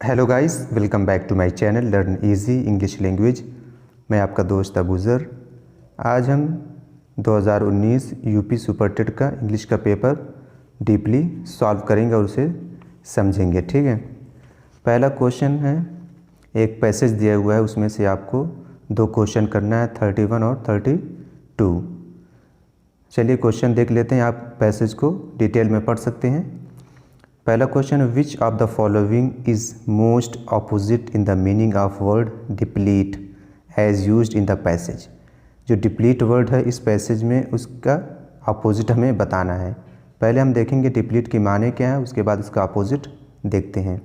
Hello guys, welcome back to my channel learn easy English language. मैं आपका दोस्त अबूज़र। आज हम 2019 यूपी सुपर टेट का इंग्लिश का पेपर डीपली सॉल्व करेंगे और उसे समझेंगे। ठीक है, पहला क्वेश्चन है, एक पैसेज दिया हुआ है, उसमें से आपको दो क्वेश्चन करना है, 31 और 32। चलिए क्वेश्चन देख लेते हैं, आप पैसेज को डिटेल में पढ़ सकते हैं। पहला question, which of the following is most opposite in the meaning of word deplete as used in the passage. जो डिप्लीट वर्ड है इस पैसेज में, उसका अपोजिट हमें बताना है। पहले हम देखेंगे डिप्लीट की माने क्या है, उसके बाद उसका अपोजिट देखते हैं।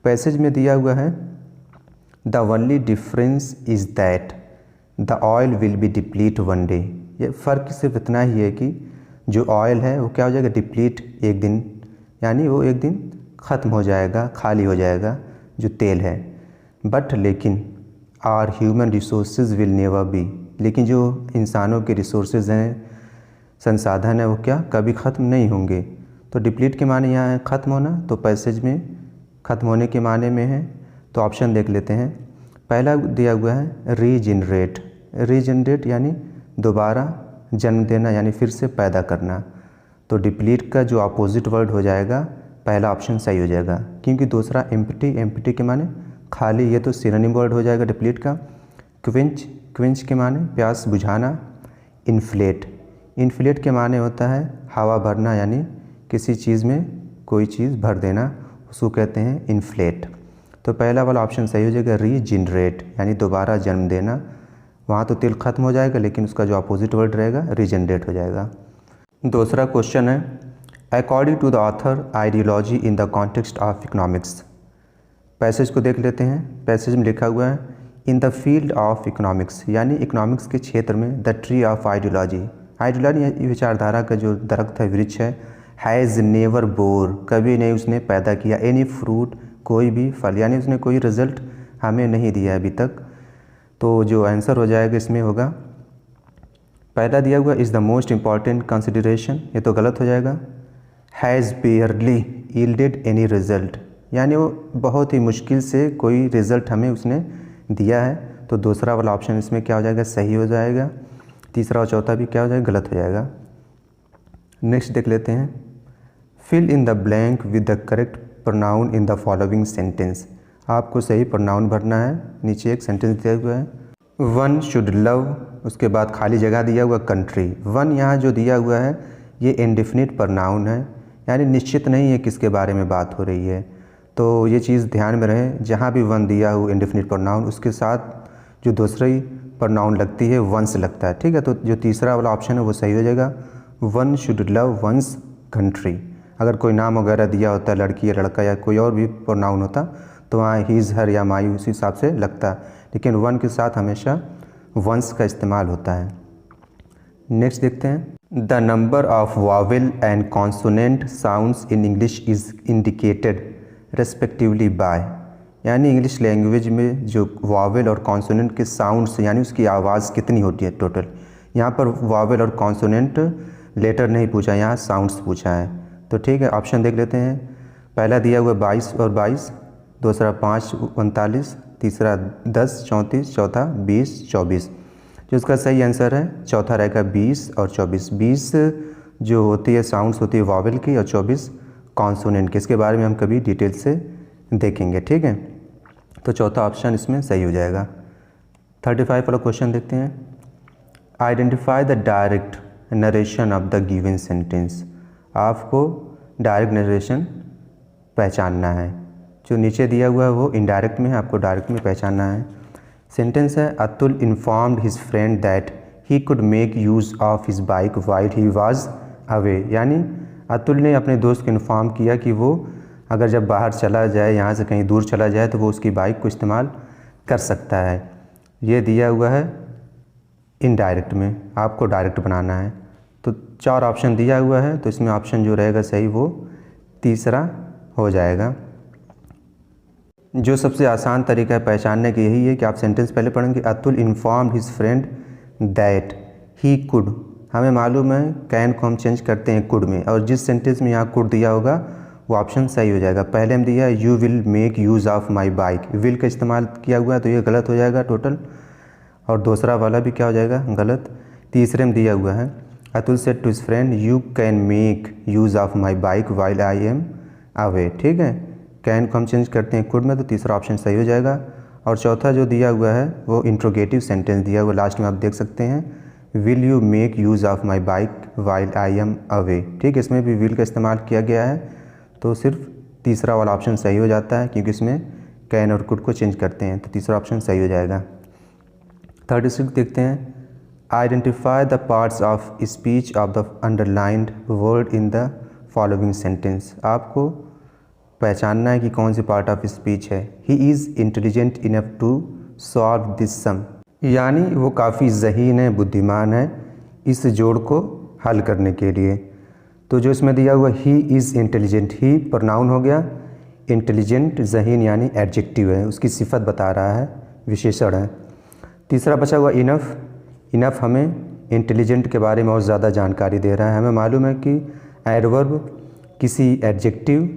पैसेज में दिया हुआ है, the only difference is that the oil will be deplete one day. ये फ़र्क सिर्फ इतना ही है कि जो ऑयल है वो क्या हो जाएगा, डिप्लीट एक दिन, यानी वो एक दिन ख़त्म हो जाएगा, खाली हो जाएगा जो तेल है। बट लेकिन are human resources will never be, लेकिन जो इंसानों के रिसोर्सेज हैं, संसाधन है, वो क्या कभी ख़त्म नहीं होंगे। तो डिप्लीट के माने यहाँ है ख़त्म होना, तो पैसेज में ख़त्म होने के माने में है। तो ऑप्शन देख लेते हैं। पहला दिया हुआ है रीजनरेट। रीजनरेट यानी दोबारा जन्म देना, यानी फिर से पैदा करना। तो डिप्लीट का जो अपोजिट वर्ड हो जाएगा, पहला ऑप्शन सही हो जाएगा, क्योंकि दूसरा एम्प्टी, एम्प्टी के माने खाली, ये तो सिनोनिम वर्ड हो जाएगा डिप्लीट का। क्विंच, क्विंच के माने प्यास बुझाना। इन्फ्लेट, इन्फ्लेट के माने होता है हवा भरना, यानी किसी चीज़ में कोई चीज़ भर देना, उसको कहते हैं इन्फ्लेट। तो पहला वाला ऑप्शन सही हो जाएगा रीजनरेट, यानी दोबारा जन्म देना। वहाँ तो तेल खत्म हो जाएगा, लेकिन उसका जो अपोजिट वर्ड रहेगा रीजनरेट हो जाएगा। दूसरा क्वेश्चन है, according to the author ideology in the context of economics. Passage को देख लेते हैं। पैसेज में लिखा हुआ है, in the field of economics, यानी इकोनॉमिक्स के क्षेत्र में, the tree of ideology. Ideology विचारधारा का जो दरख्त है, वृक्ष है, हैज़ नेवर बोर, कभी नहीं उसने पैदा किया, एनी फ्रूट, कोई भी फल, यानी उसने कोई रिजल्ट हमें नहीं दिया अभी तक। तो जो आंसर हो जाएगा इसमें होगा, पहला दिया हुआ is the most important consideration, ये तो गलत हो जाएगा। हैज़ बेयरली यील्डेड एनी रिजल्ट, यानी वो बहुत ही मुश्किल से कोई रिज़ल्ट हमें उसने दिया है। तो दूसरा वाला ऑप्शन इसमें क्या हो जाएगा, सही हो जाएगा। तीसरा और चौथा भी क्या हो जाएगा, गलत हो जाएगा। नेक्स्ट देख लेते हैं, fill in the blank with the correct pronoun in the following sentence. आपको सही प्रोनाउन भरना है। नीचे एक सेंटेंस दिया हुआ है, वन शुड लव, उसके बाद खाली जगह दिया हुआ कंट्री। वन यहाँ जो दिया हुआ है ये इंडेफिनिट प्रोनाउन है, यानी निश्चित नहीं है किसके बारे में बात हो रही है। तो ये चीज़ ध्यान में रहे, जहाँ भी वन दिया हो इंडेफिनिट प्रोनाउन, उसके साथ जो दूसरी प्रोनाउन लगती है वंस लगता है। ठीक है, तो जो तीसरा वाला ऑप्शन है वो सही हो जाएगा, one should love one's country. अगर कोई नाम वगैरह दिया होता है, लड़की या लड़का या कोई और भी प्रोनाउन होता, तो वहाँ हीज़ हर या माई उसी हिसाब से लगता है, लेकिन वन के साथ हमेशा वंस का इस्तेमाल होता है। नेक्स्ट देखते हैं, the number of vowel and consonant sounds in English is indicated respectively by, यानी इंग्लिश लैंग्वेज में जो वावेल और कॉन्सोनेंट के साउंड्स, यानी उसकी आवाज़ कितनी होती है टोटल। यहाँ पर वावेल और कॉन्सोनेंट लेटर नहीं पूछा, यहाँ साउंड्स पूछा है। तो ठीक है, ऑप्शन देख लेते हैं। पहला दिया हुआ 22 और 22, दूसरा 5 39, तीसरा 10 34, चौथा 20 24। जो इसका सही आंसर है चौथा रहेगा 20 और 24। 20 जो होती है साउंड्स होती है वावेल की, और 24 कॉन्सोनेंट की। इसके बारे में हम कभी डिटेल से देखेंगे। ठीक है, तो चौथा ऑप्शन इसमें सही हो जाएगा। 35 वाला क्वेश्चन देखते हैं, identify the direct narration of the given sentence. आपको डायरेक्ट नरेशन पहचानना है। जो नीचे दिया हुआ है वो इनडायरेक्ट में है, आपको डायरेक्ट में पहचानना है। सेंटेंस है, Atul informed his friend that he could make use of his bike while he was away, यानी अतुल ने अपने दोस्त को इन्फॉर्म किया कि वो अगर जब बाहर चला जाए, यहाँ से कहीं दूर चला जाए, तो वो उसकी बाइक को इस्तेमाल कर सकता है। ये दिया हुआ है इनडायरेक्ट में, आपको डायरेक्ट बनाना है। तो 4 ऑप्शन दिया हुआ है, तो इसमें ऑप्शन जो रहेगा सही वो तीसरा हो जाएगा। जो सबसे आसान तरीका है पहचानने की यही है कि आप सेंटेंस पहले पढ़ेंगे, Atul informed his friend that he could. हमें मालूम है कैन को हम चेंज करते हैं कुड में, और जिस सेंटेंस में यहाँ कुड दिया होगा वो ऑप्शन सही हो जाएगा। पहले हम दिया you will make use of my bike, will का इस्तेमाल किया हुआ है तो ये गलत हो जाएगा टोटल, और दूसरा वाला भी क्या हो जाएगा गलत। तीसरे में दिया हुआ है Atul said to his friend you can make use of my bike while I am away, ठीक है, कैन को हम चेंज करते हैं कुड में, तो तीसरा ऑप्शन सही हो जाएगा। और चौथा जो दिया हुआ है वो इंट्रोगेटिव सेंटेंस दिया हुआ लास्ट में, आप देख सकते हैं will you make use of my bike while I am away, ठीक है, इसमें भी विल का इस्तेमाल किया गया है, तो सिर्फ तीसरा वाला ऑप्शन सही हो जाता है क्योंकि इसमें कैन और कुड को चेंज करते हैं, तो तीसरा ऑप्शन सही हो जाएगा। 36 देखते हैं, identify the parts of speech of the underlined word in the following sentence. आपको पहचानना है कि कौन सी पार्ट ऑफ स्पीच है। He is intelligent enough to solve this sum, यानी वो काफ़ी ज़हीन है, बुद्धिमान है इस जोड़ को हल करने के लिए। तो जो इसमें दिया हुआ ही इज़ इंटेलिजेंट, ही प्रोनाउन हो गया, इंटेलिजेंट ज़हीन यानी एडजेक्टिव है, उसकी सिफत बता रहा है, विशेषण है। तीसरा बचा हुआ इनफ, इनफ हमें इंटेलिजेंट के बारे में और ज़्यादा जानकारी दे रहा है। हमें मालूम है कि एडवर्ब किसी एडजेक्टिव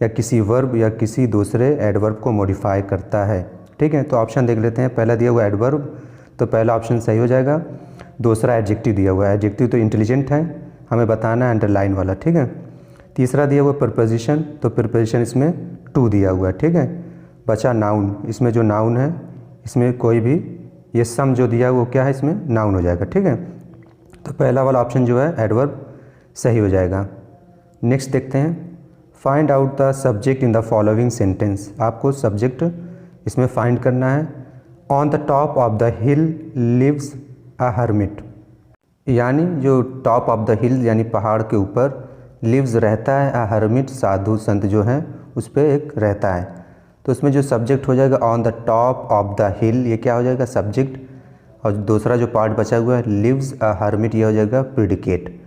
या किसी वर्ब या किसी दूसरे एडवर्ब को मॉडिफाई करता है, ठीक है। तो ऑप्शन देख लेते हैं, पहला दिया हुआ एडवर्ब, तो पहला ऑप्शन सही हो जाएगा। दूसरा एडजेक्टिव दिया हुआ है, एडजेक्टिव तो इंटेलिजेंट है, हमें बताना है अंडरलाइन वाला, ठीक है। तीसरा दिया हुआ प्रपोजिशन, तो प्रपोजिशन इसमें टू दिया हुआ है, ठीक है। बचा नाउन, इसमें जो नाउन है इसमें कोई भी ये सम जो दिया वो क्या है इसमें नाउन हो जाएगा, ठीक है। तो पहला वाला ऑप्शन जो है एडवर्ब सही हो जाएगा। नेक्स्ट देखते हैं, find out the subject in the following sentence. आपको सब्जेक्ट इसमें फाइंड करना है। On the top of the hill lives a hermit, यानी जो टॉप ऑफ द हिल यानी पहाड़ के ऊपर लिव्स रहता है, अ हर्मिट साधु संत जो है उस पर एक रहता है, तो उसमें जो सब्जेक्ट हो जाएगा on the top of the हिल, ये क्या हो जाएगा सब्जेक्ट, और दूसरा जो पार्ट बचा हुआ है लिव्स अ हर्मिट, ये हो जाएगा प्रिडिकेट।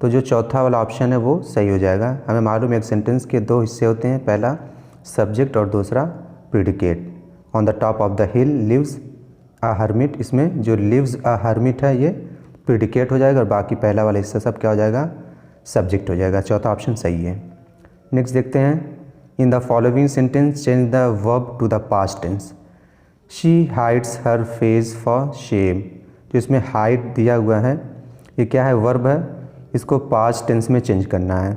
तो जो चौथा वाला ऑप्शन है वो सही हो जाएगा। हमें मालूम है एक सेंटेंस के दो हिस्से होते हैं, पहला सब्जेक्ट और दूसरा predicate. On the top of the hill lives a hermit, इसमें जो लिव्स अ हर्मिट है ये प्रिडिकेट हो जाएगा और बाकी पहला वाला हिस्सा सब क्या हो जाएगा सब्जेक्ट हो जाएगा। चौथा ऑप्शन सही है। नेक्स्ट देखते हैं, in the following sentence change the verb to the past tense. She hides her face for shame, जो इसमें हाइड दिया हुआ है ये क्या है वर्ब है, इसको पास्ट टेंस में चेंज करना है।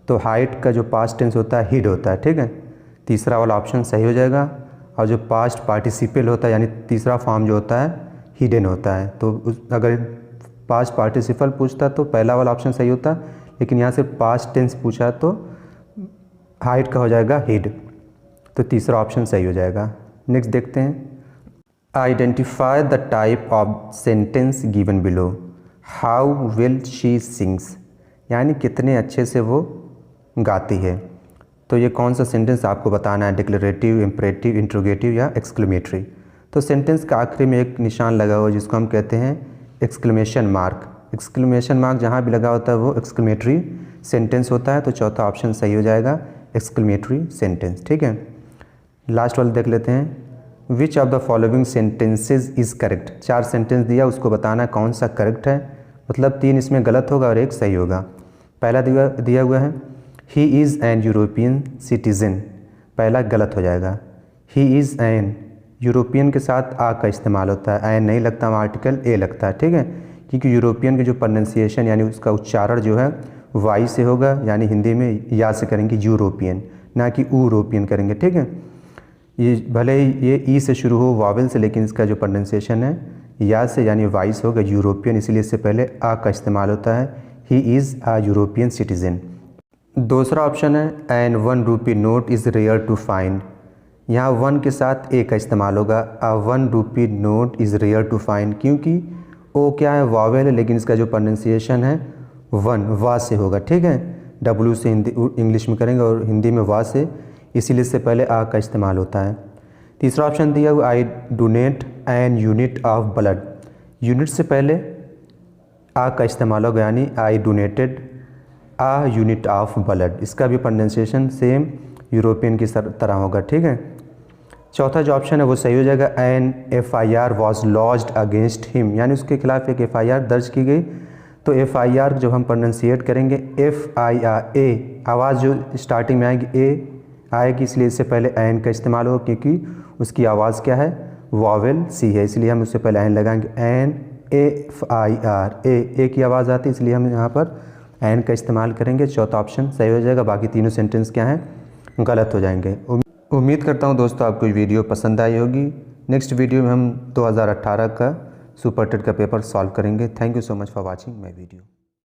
तो हाइड का जो पास्ट टेंस होता है हिड होता है, ठीक है, तीसरा वाला ऑप्शन सही हो जाएगा। और जो पास्ट पार्टिसिपल होता है यानी तीसरा फॉर्म जो होता है हिडन होता है, तो अगर पास्ट पार्टिसिपल पूछता तो पहला वाला ऑप्शन सही होता, लेकिन यहाँ से पास्ट टेंस पूछा तो हाइड का हो जाएगा हिड, तो तीसरा ऑप्शन सही हो जाएगा। नेक्स्ट देखते हैं, identify the type of sentence given below. How well she sings, यानी कितने अच्छे से वो गाती है। तो ये कौन सा सेंटेंस आपको बताना है, डिक्लेरेटिव, इम्परेटिव, इंट्रोगेटिव या एक्सक्लेमेटरी। तो सेंटेंस का आखिरी में एक निशान लगा हुआ जिसको हम कहते हैं एक्सक्लेमेशन मार्क। एक्सक्लेमेशन मार्क जहाँ भी लगा होता है वो एक्सक्लेमेटरी सेंटेंस होता है, तो चौथा ऑप्शन सही हो जाएगा एक्सक्लेमेटरी सेंटेंस, ठीक है। लास्ट वाला देख लेते हैं, विच of the following sentences is correct. 4 sentence दिया, उसको बताना कौन सा करेक्ट है, मतलब 3 इसमें गलत होगा और 1 सही होगा। पहला दिया हुआ है he is an European citizen, पहला गलत हो जाएगा। ही इज़ एन, यूरोपियन के साथ आ का इस्तेमाल होता है, एन नहीं लगता, आर्टिकल ए लगता है, ठीक है, क्योंकि यूरोपियन की जो प्रोनाउंसिएशन यानी उसका उच्चारण जो है वाई से होगा, यानी हिंदी में या से करेंगे यूरोपियन, ना कि यूरोपियन करेंगे, ठीक है। ये भले ही ये ई से शुरू हो वावल से, लेकिन इसका जो प्रोनाउंसिएशन है या से यानी वाई से होगा, यूरोपियन, इसलिए इससे पहले आ का इस्तेमाल होता है। He is a European citizen. दूसरा ऑप्शन है an 1 rupee note is rare to find, यहाँ 1 के साथ ए का इस्तेमाल होगा। A 1 rupee note is rare to find, क्योंकि ओ क्या है वावेल है, लेकिन इसका जो प्रोनाउंसिएशन है 1 वा से होगा, ठीक है, डब्ल्यू से हिंदी इंग्लिश में करेंगे और हिंदी में वा से, इसीलिए इससे पहले आ का इस्तेमाल होता है। तीसरा ऑप्शन दिया हुआ I donate an unit of blood, unit से पहले आ का इस्तेमाल होगा, यानी I donated a unit of blood, इसका भी प्रोनाउंसिएशन सेम यूरोपियन की तरह होगा, ठीक है। चौथा जो ऑप्शन है वो सही हो जाएगा, an FIR was lodged against him, यानी उसके खिलाफ एक FIR दर्ज की गई, तो FIR जब हम प्रोनाउंसिएट करेंगे FIR ए आवाज़ जो स्टार्टिंग में आएगी ए आएगी, इसलिए इससे पहले एन का इस्तेमाल होगा क्योंकि उसकी आवाज़ क्या है, वॉवेल सी है, इसलिए हम उससे पहले एन लगाएंगे। एन FIR ए की आवाज़ आती है, इसलिए हम यहाँ पर एन का इस्तेमाल करेंगे। चौथा ऑप्शन सही हो जाएगा, बाकी तीनों सेंटेंस क्या हैं, गलत हो जाएंगे। उम्मीद करता हूँ दोस्तों आपको वीडियो पसंद आई होगी। नेक्स्ट वीडियो में हम 2018 का सुपर टेट का पेपर सॉल्व करेंगे। Thank you so much for watching my video.